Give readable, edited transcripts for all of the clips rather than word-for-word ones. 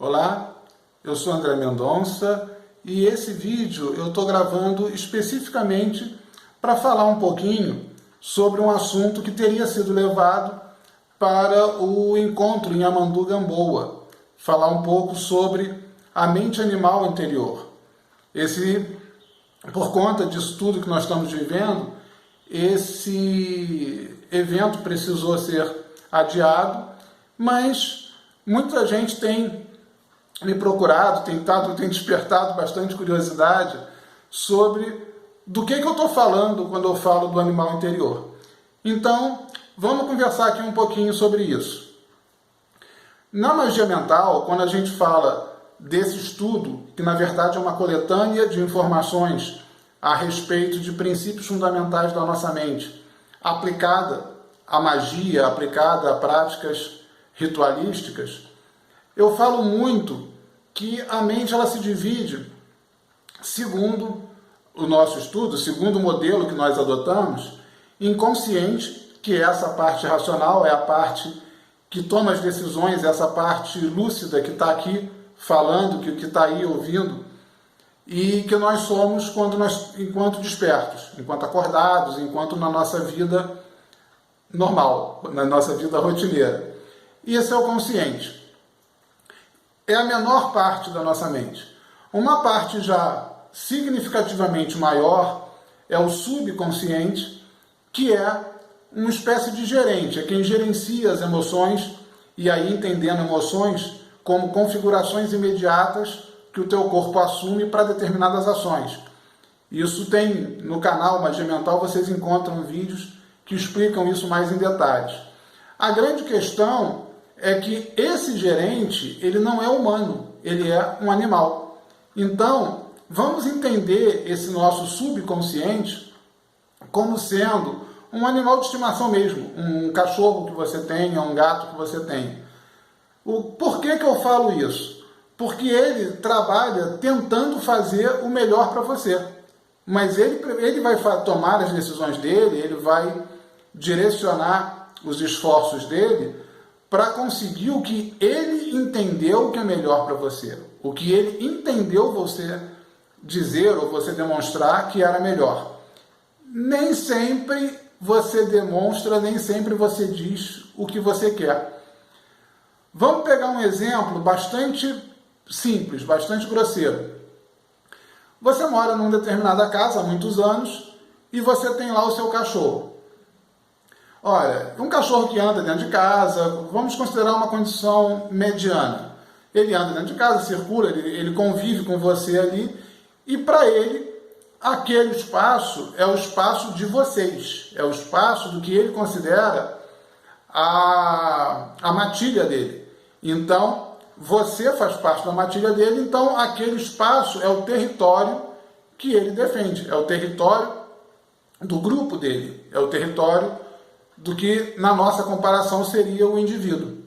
Olá, eu sou André Mendonça e esse vídeo eu estou gravando especificamente para falar um pouquinho sobre um assunto que teria sido levado para o encontro em Amandu Gamboa. Falar um pouco sobre a mente animal interior. Por conta disso tudo que nós estamos vivendo, esse evento precisou ser adiado, mas muita gente tem me procurado, tem despertado bastante curiosidade sobre do que eu estou falando quando eu falo do animal interior. Então, vamos conversar aqui um pouquinho sobre isso. Na magia mental, quando a gente fala desse estudo, que na verdade é uma coletânea de informações a respeito de princípios fundamentais da nossa mente, aplicada à magia, aplicada a práticas ritualísticas, eu falo muito que a mente ela se divide, segundo o nosso estudo, segundo o modelo que nós adotamos, em consciente, que é essa parte racional, é a parte que toma as decisões, essa parte lúcida que está aqui falando, que está aí ouvindo, e que nós somos enquanto despertos, enquanto acordados, enquanto na nossa vida normal, na nossa vida rotineira. E esse é o consciente. É a menor parte da nossa mente. Uma parte já significativamente maior é o subconsciente, que é uma espécie de gerente, é quem gerencia as emoções, e aí entendendo emoções como configurações imediatas que o teu corpo assume para determinadas ações. Isso tem no canal Magia Mental, vocês encontram vídeos que explicam isso mais em detalhes. A grande questão é que esse gerente, ele não é humano, ele é um animal. Então, vamos entender esse nosso subconsciente como sendo um animal de estimação mesmo, um cachorro que você tenha, um gato que você tenha. Por que eu falo isso? Porque ele trabalha tentando fazer o melhor para você. Mas ele vai tomar as decisões dele, ele vai direcionar os esforços dele para conseguir o que ele entendeu que é melhor para você. O que ele entendeu você dizer ou você demonstrar que era melhor. Nem sempre você demonstra, nem sempre você diz o que você quer. Vamos pegar um exemplo bastante simples, bastante grosseiro. Você mora numa determinada casa há muitos anos e você tem lá o seu cachorro. Olha, um cachorro que anda dentro de casa, vamos considerar uma condição mediana. Ele anda dentro de casa, circula, ele convive com você ali, e para ele, aquele espaço é o espaço de vocês, é o espaço do que ele considera a matilha dele. Então, você faz parte da matilha dele, então aquele espaço é o território que ele defende, é o território do grupo dele, é o território do que, na nossa comparação, seria o indivíduo.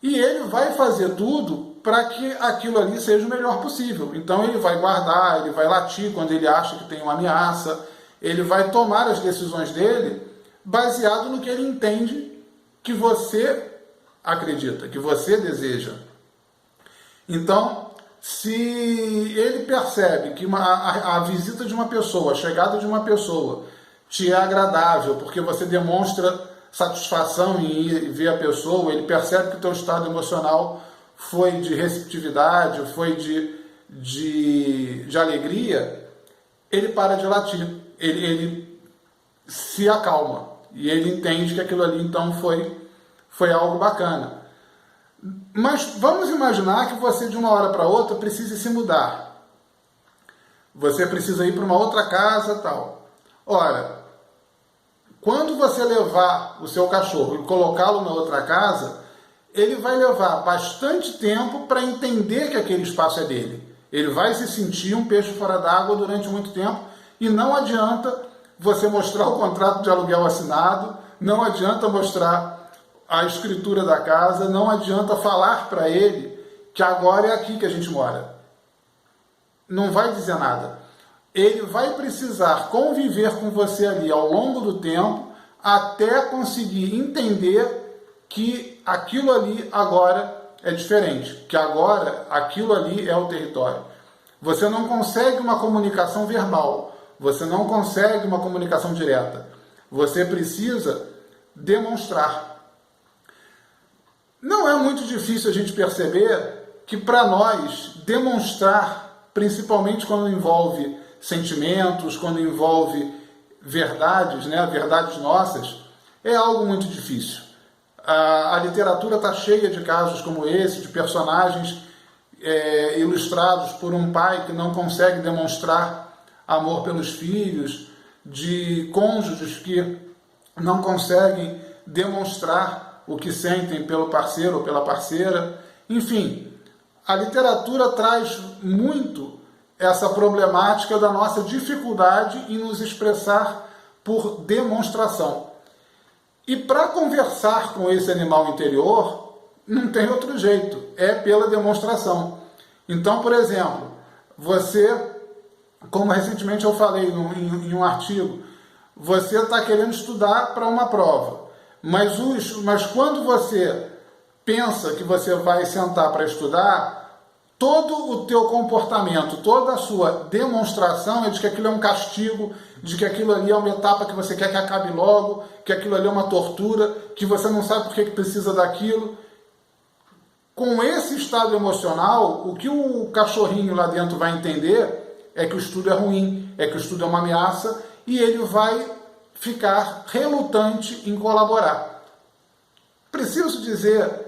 E ele vai fazer tudo para que aquilo ali seja o melhor possível. Então ele vai guardar, ele vai latir quando ele acha que tem uma ameaça, ele vai tomar as decisões dele baseado no que ele entende que você acredita, que você deseja. Então, se ele percebe que a visita de uma pessoa, a chegada de uma pessoa, te é agradável, porque você demonstra satisfação em ir ver a pessoa, ele percebe que o teu estado emocional foi de receptividade, foi de alegria, ele para de latir, ele se acalma, e ele entende que aquilo ali então foi algo bacana. Mas vamos imaginar que você de uma hora para outra precise se mudar. Você precisa ir para uma outra casa e tal. Ora, quando você levar o seu cachorro e colocá-lo na outra casa, ele vai levar bastante tempo para entender que aquele espaço é dele. Ele vai se sentir um peixe fora d'água durante muito tempo e não adianta você mostrar o contrato de aluguel assinado, não adianta mostrar a escritura da casa, não adianta falar para ele que agora é aqui que a gente mora. Não vai dizer nada. Ele vai precisar conviver com você ali ao longo do tempo até conseguir entender que aquilo ali agora é diferente, que agora aquilo ali é o território. Você não consegue uma comunicação verbal, você não consegue uma comunicação direta. Você precisa demonstrar. Não é muito difícil a gente perceber que para nós demonstrar, principalmente quando envolve sentimentos, quando envolve verdades, né, verdades nossas, é algo muito difícil. A literatura está cheia de casos como esse, de personagens ilustrados por um pai que não consegue demonstrar amor pelos filhos, de cônjuges que não conseguem demonstrar o que sentem pelo parceiro ou pela parceira. Enfim, a literatura traz muito essa problemática da nossa dificuldade em nos expressar por demonstração. E para conversar com esse animal interior, não tem outro jeito, é pela demonstração. Então, por exemplo, você, como recentemente eu falei em um artigo, você está querendo estudar para uma prova, mas quando você pensa que você vai sentar para estudar, todo o teu comportamento, toda a sua demonstração é de que aquilo é um castigo, de que aquilo ali é uma etapa que você quer que acabe logo, que aquilo ali é uma tortura, que você não sabe por que precisa daquilo. Com esse estado emocional, o que o cachorrinho lá dentro vai entender é que o estudo é ruim, é que o estudo é uma ameaça, e ele vai ficar relutante em colaborar. Preciso dizer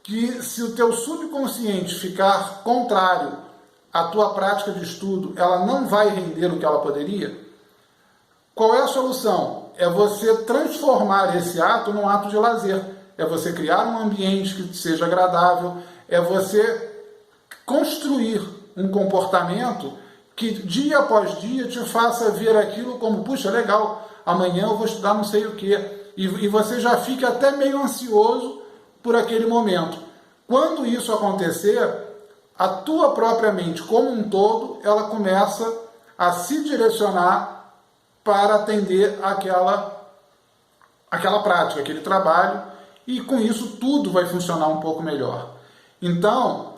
que se o teu subconsciente ficar contrário à tua prática de estudo, ela não vai render o que ela poderia. Qual é a solução? É você transformar esse ato num ato de lazer. É você criar um ambiente que seja agradável, é você construir um comportamento que dia após dia te faça ver aquilo como, puxa, legal, amanhã eu vou estudar não sei o quê. E você já fica até meio ansioso por aquele momento. Quando isso acontecer, a tua própria mente como um todo, ela começa a se direcionar para atender aquela prática, aquele trabalho, e com isso tudo vai funcionar um pouco melhor. Então,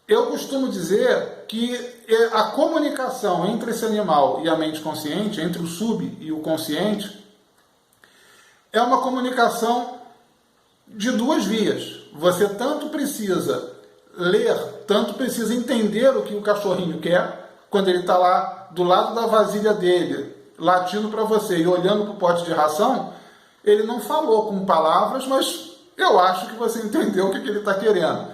eu costumo dizer que a comunicação entre esse animal e a mente consciente, entre o sub e o consciente, é uma comunicação de duas vias. Você tanto precisa ler, tanto precisa entender o que o cachorrinho quer, quando ele está lá do lado da vasilha dele, latindo para você e olhando para o pote de ração, ele não falou com palavras, mas eu acho que você entendeu o que ele está querendo.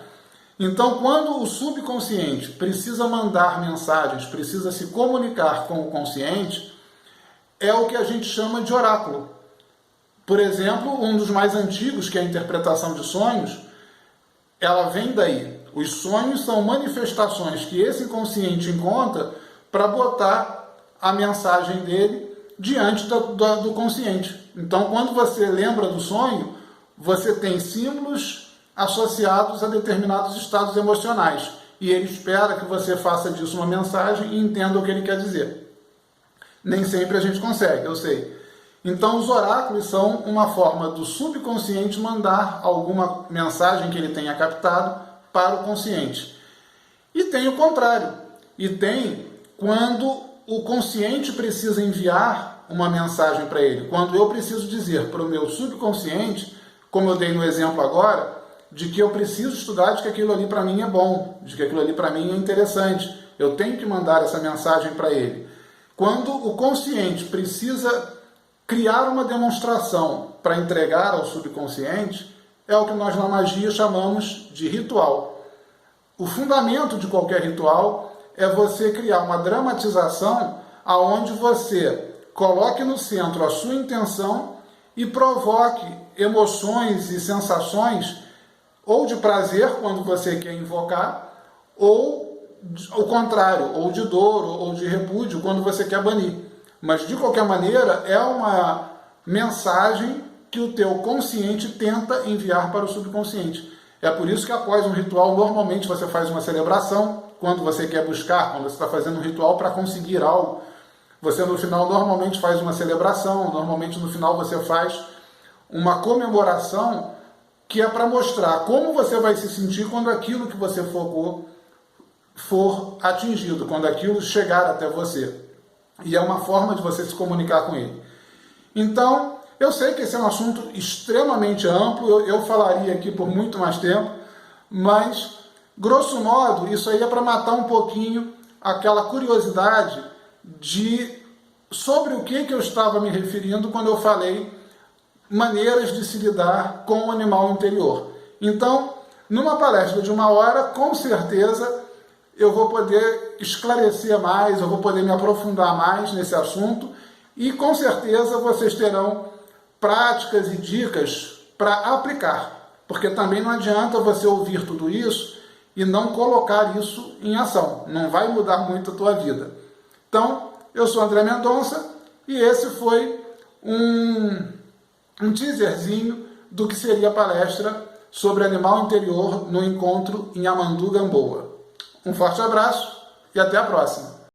Então, quando o subconsciente precisa mandar mensagens, precisa se comunicar com o consciente, é o que a gente chama de oráculo. Por exemplo, um dos mais antigos, que é a interpretação de sonhos, ela vem daí. Os sonhos são manifestações que esse inconsciente encontra para botar a mensagem dele diante do consciente. Então, quando você lembra do sonho, você tem símbolos associados a determinados estados emocionais. E ele espera que você faça disso uma mensagem e entenda o que ele quer dizer. Nem sempre a gente consegue, eu sei. Então, os oráculos são uma forma do subconsciente mandar alguma mensagem que ele tenha captado para o consciente. E tem o contrário. E tem quando o consciente precisa enviar uma mensagem para ele. Quando eu preciso dizer para o meu subconsciente, como eu dei no exemplo agora, de que eu preciso estudar, de que aquilo ali para mim é bom, de que aquilo ali para mim é interessante. Eu tenho que mandar essa mensagem para ele. Quando o consciente precisa criar uma demonstração para entregar ao subconsciente, é o que nós na magia chamamos de ritual. O fundamento de qualquer ritual é você criar uma dramatização aonde você coloque no centro a sua intenção e provoque emoções e sensações ou de prazer quando você quer invocar, ou o contrário, ou de dor ou de repúdio quando você quer banir. Mas, de qualquer maneira, é uma mensagem que o teu consciente tenta enviar para o subconsciente. É por isso que após um ritual, normalmente você faz uma celebração, quando você quer buscar, quando você está fazendo um ritual para conseguir algo. Você, no final, normalmente faz uma celebração, normalmente no final você faz uma comemoração que é para mostrar como você vai se sentir quando aquilo que você focou for atingido, quando aquilo chegar até você. E é uma forma de você se comunicar com ele. Então, eu sei que esse é um assunto extremamente amplo, eu falaria aqui por muito mais tempo, mas, grosso modo, isso aí é para matar um pouquinho aquela curiosidade sobre o que eu estava me referindo quando eu falei maneiras de se lidar com o animal interior. Então, numa palestra de 1 hora, com certeza eu vou poder esclarecer mais, eu vou poder me aprofundar mais nesse assunto e com certeza vocês terão práticas e dicas para aplicar, porque também não adianta você ouvir tudo isso e não colocar isso em ação, não vai mudar muito a tua vida. Então, eu sou André Mendonça e esse foi um teaserzinho do que seria a palestra sobre animal interior no encontro em Amandu Gamboa. Um forte abraço e até a próxima!